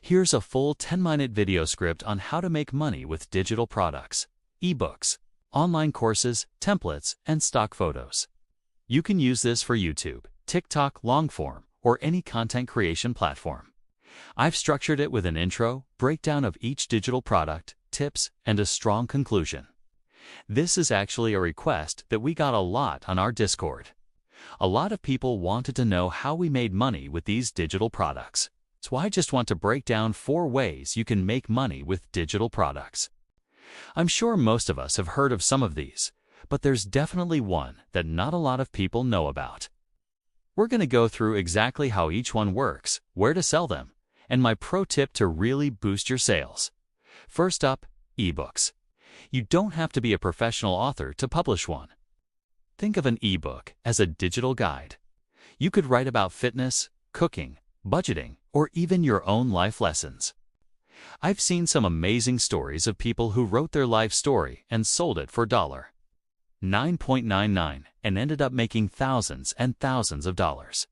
Here's a full 10-minute video script on how to make money with digital products, eBooks, online courses, templates, and stock photos. You can use this for YouTube, TikTok, long-form, or any content creation platform. I've structured it with an intro, breakdown of each digital product, tips, and a strong conclusion. This is actually a request that we got a lot on our Discord. A lot of people wanted to know how we made money with these digital products. So I just want to break down 4 ways you can make money with digital products. I'm sure most of us have heard of some of these, but there's definitely one that not a lot of people know about. We're going to go through exactly how each one works, where to sell them, and my pro tip to really boost your sales. First up, eBooks. You don't have to be a professional author to publish one. Think of an ebook as a digital guide. You could write about fitness, cooking, budgeting, or even your own life lessons. I've seen some amazing stories of people who wrote their life story and sold it for $9.99 and ended up making thousands and thousands of dollars.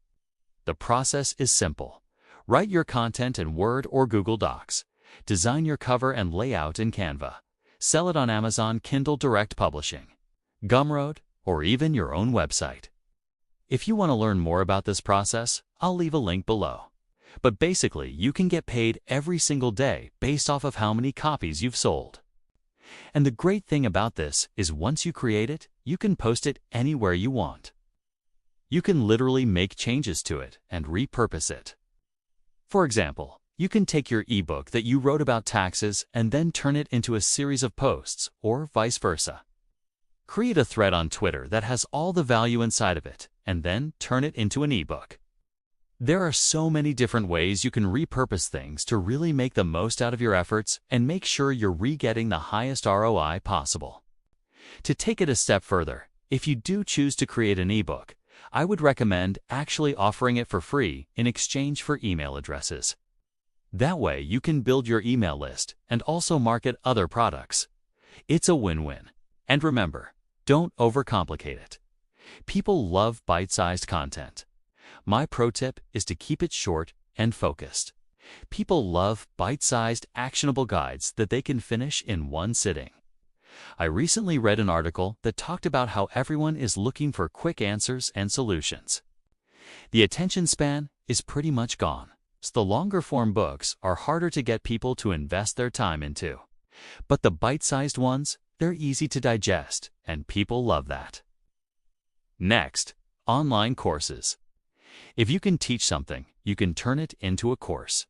The process is simple. Write your content in Word or Google Docs. Design your cover and layout in Canva. Sell it on Amazon Kindle Direct Publishing, Gumroad, or even your own website. If you want to learn more about this process, I'll leave a link below. But basically, you can get paid every single day based off of how many copies you've sold. And the great thing about this is once you create it, you can post it anywhere you want. You can literally make changes to it and repurpose it. For example, you can take your ebook that you wrote about taxes and then turn it into a series of posts, or vice versa. Create a thread on Twitter that has all the value inside of it, and then turn it into an ebook. There are so many different ways you can repurpose things to really make the most out of your efforts and make sure you're getting the highest ROI possible. To take it a step further, if you do choose to create an ebook, I would recommend actually offering it for free in exchange for email addresses. That way you can build your email list and also market other products. It's a win-win. And remember, don't overcomplicate it. People love bite-sized content. My pro tip is to keep it short and focused. People love bite-sized, actionable guides that they can finish in one sitting. I recently read an article that talked about how everyone is looking for quick answers and solutions. The attention span is pretty much gone, so the longer-form books are harder to get people to invest their time into. But the bite-sized ones, they're easy to digest, and people love that. Next, online courses. If you can teach something, you can turn it into a course.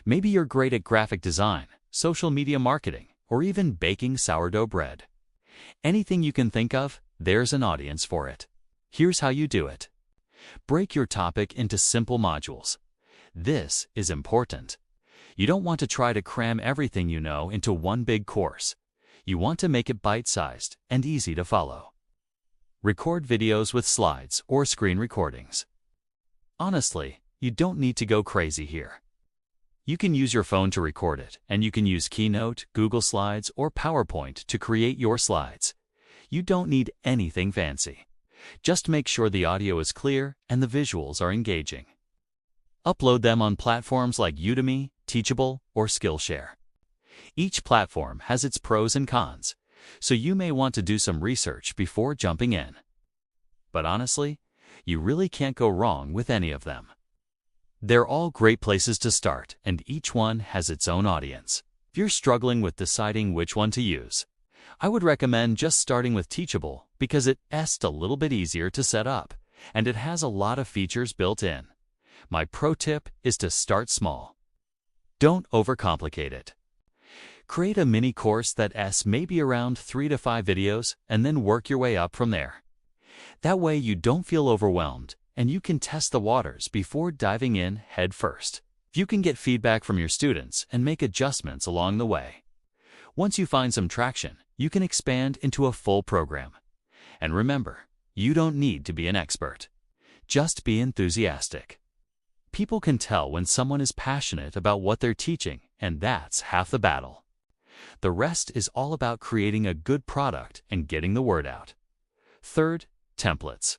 Maybe you're great at graphic design, social media marketing, or even baking sourdough bread. Anything you can think of, there's an audience for it. Here's how you do it. Break your topic into simple modules. This is important. You don't want to try to cram everything you know into one big course. You want to make it bite-sized and easy to follow. Record videos with slides or screen recordings. Honestly, you don't need to go crazy here. You can use your phone to record it, and you can use Keynote, Google Slides, or PowerPoint to create your slides. You don't need anything fancy. Just make sure the audio is clear and the visuals are engaging. Upload them on platforms like Udemy, Teachable, or Skillshare. Each platform has its pros and cons, so you may want to do some research before jumping in. But honestly, you really can't go wrong with any of them. They're all great places to start, and each one has its own audience. If you're struggling with deciding which one to use, I would recommend just starting with Teachable because it's a little bit easier to set up, and it has a lot of features built in. My pro tip is to start small. Don't overcomplicate it. Create a mini course that's maybe around 3 to 5 videos and then work your way up from there. That way you don't feel overwhelmed and you can test the waters before diving in head first. You can get feedback from your students and make adjustments along the way. Once you find some traction, you can expand into a full program. And remember, you don't need to be an expert. Just be enthusiastic. People can tell when someone is passionate about what they're teaching, and that's half the battle. The rest is all about creating a good product and getting the word out. Third, templates.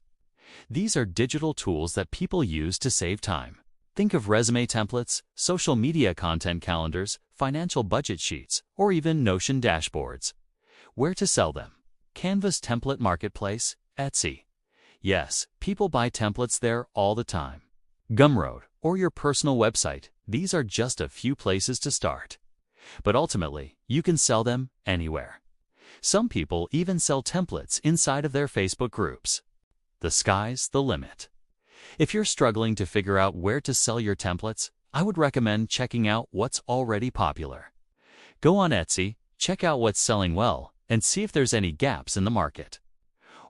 These are digital tools that people use to save time. Think of resume templates, social media content calendars, financial budget sheets, or even Notion dashboards. Where to sell them? Canva's template marketplace, Etsy. Yes, people buy templates there all the time. Gumroad, or your personal website, these are just a few places to start. But ultimately, you can sell them anywhere. Some people even sell templates inside of their Facebook groups. The sky's the limit. If you're struggling to figure out where to sell your templates, I would recommend checking out what's already popular. Go on Etsy, check out what's selling well, and see if there's any gaps in the market.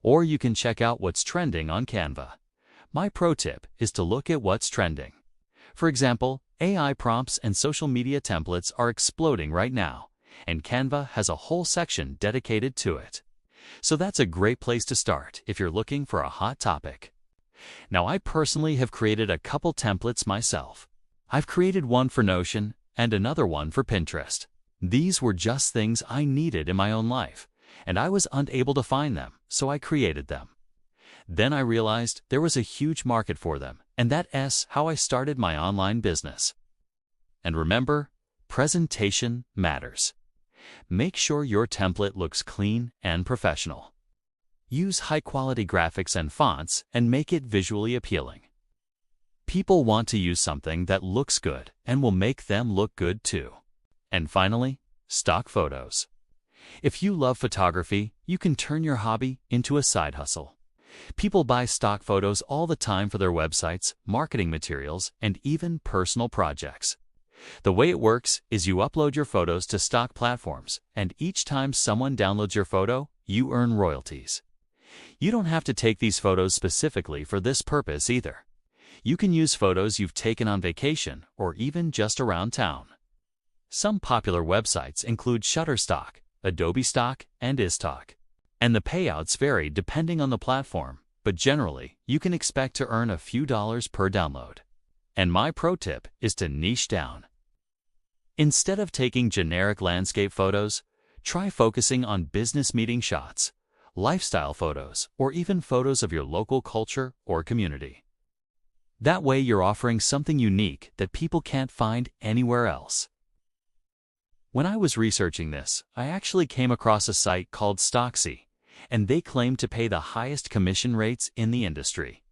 Or you can check out what's trending on Canva. My pro tip is to look at what's trending. For example, AI prompts and social media templates are exploding right now, and Canva has a whole section dedicated to it. So that's a great place to start if you're looking for a hot topic. Now, I personally have created a couple templates myself. I've created one for Notion and another one for Pinterest. These were just things I needed in my own life, and I was unable to find them, so I created them. Then I realized there was a huge market for them, and that's how I started my online business. And remember, presentation matters. Make sure your template looks clean and professional. Use high-quality graphics and fonts and make it visually appealing. People want to use something that looks good and will make them look good too. And finally, stock photos. If you love photography, you can turn your hobby into a side hustle. People buy stock photos all the time for their websites, marketing materials, and even personal projects. The way it works is you upload your photos to stock platforms, and each time someone downloads your photo, you earn royalties. You don't have to take these photos specifically for this purpose either. You can use photos you've taken on vacation or even just around town. Some popular websites include Shutterstock, Adobe Stock, and iStock. And the payouts vary depending on the platform, but generally, you can expect to earn a few dollars per download. And my pro tip is to niche down. Instead of taking generic landscape photos, try focusing on business meeting shots, lifestyle photos, or even photos of your local culture or community. That way, you're offering something unique that people can't find anywhere else. When I was researching this, I actually came across a site called Stocksy, and they claim to pay the highest commission rates in the industry.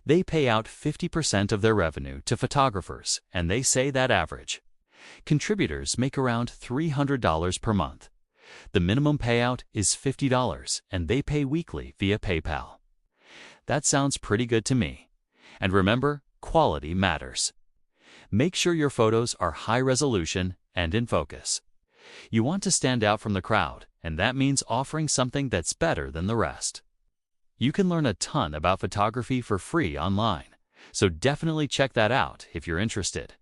They pay out 50% of their revenue to photographers, and they say that average contributors make around $300 per month. The minimum payout is $50, and they pay weekly via PayPal. That sounds pretty good to me. And remember, quality matters. Make sure your photos are high resolution and in focus. You want to stand out from the crowd, and that means offering something that's better than the rest. You can learn a ton about photography for free online, so definitely check that out if you're interested.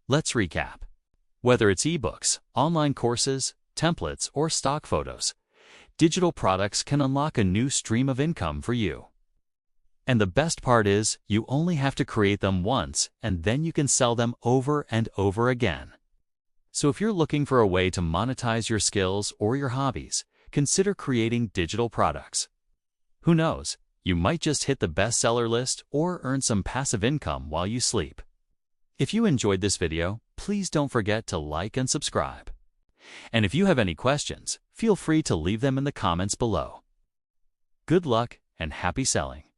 Let's recap. Whether it's eBooks, online courses, templates, or stock photos, digital products can unlock a new stream of income for you. And the best part is, you only have to create them once, and then you can sell them over and over again. So if you're looking for a way to monetize your skills or your hobbies, consider creating digital products. Who knows, you might just hit the bestseller list or earn some passive income while you sleep. If you enjoyed this video, please don't forget to like and subscribe. And if you have any questions, feel free to leave them in the comments below. Good luck and happy selling!